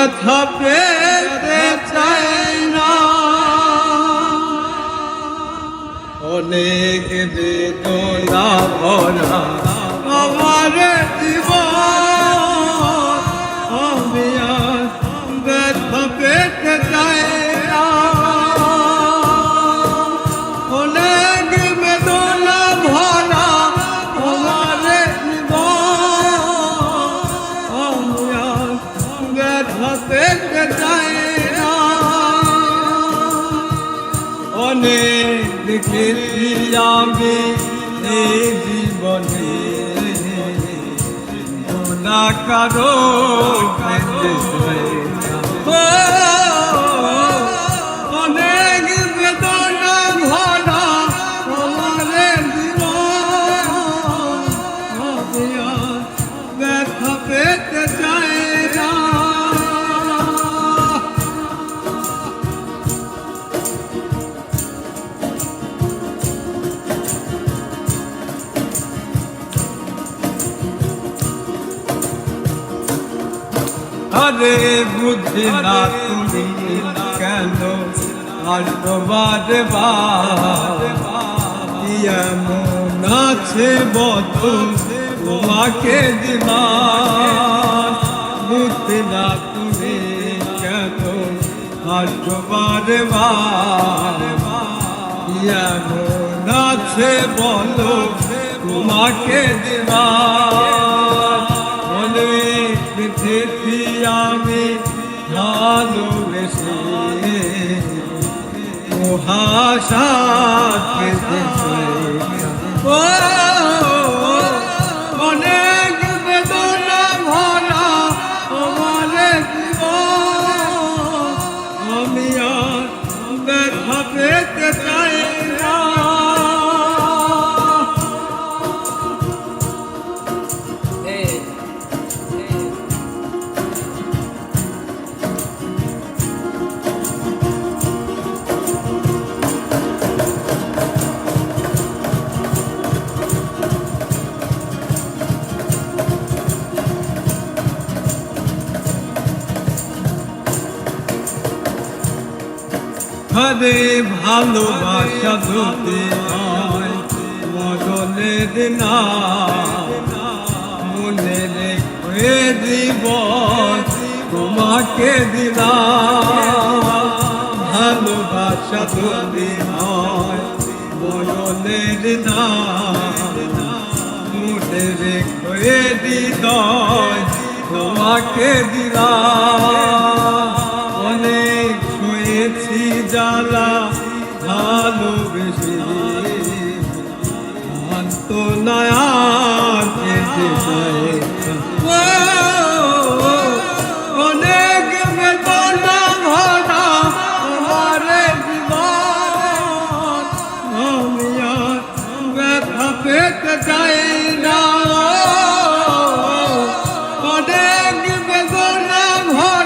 ব্যথা পেতে চাই না, অনেক বেদনা ভরা আমার জীবন, আমি আর ব্যথা পেতে চাই না, অনেক বেদনা ভরা আমার জীবন, আমি আর ব্যথা পেতে চাই না। অনেক দেখেছি আমি এই জীবনে না কারো অনেক বেদনা ভরা আমার জীবন, আমি আর ব্যথা পেতে চাই না। আরে বুঝি না তুমি কেন আর তোমার এমন আছে বদল তোমাকে দিলাম, বুঝি না তুমি কেন আর তোমার এমন আছে বলো তোমাকে দিলাম, অনেক দেখেছি আমি ভালোবেসে মহাশাকে দেখে, অনেক বেদনা ভরা আমার জীবন, আমি আর ব্যথা পেতে চাই না। আরে ভালোবাসা যদি হয় মরণের না, মনে রেখে জীবন তোমাকে দিলাম, ভালোবাসা যদি হয় মরণের না, মনে রেখে হৃদয় তোমাকে দিলাম, অনেক ছুঁয়েছি জ্বালা ভালোবেসে অন্তনায়া অনেক বেদনা ভরা আমার জীবন, আমি আর ব্যথা পেতে চাই না, অনেক বেদনা ভরা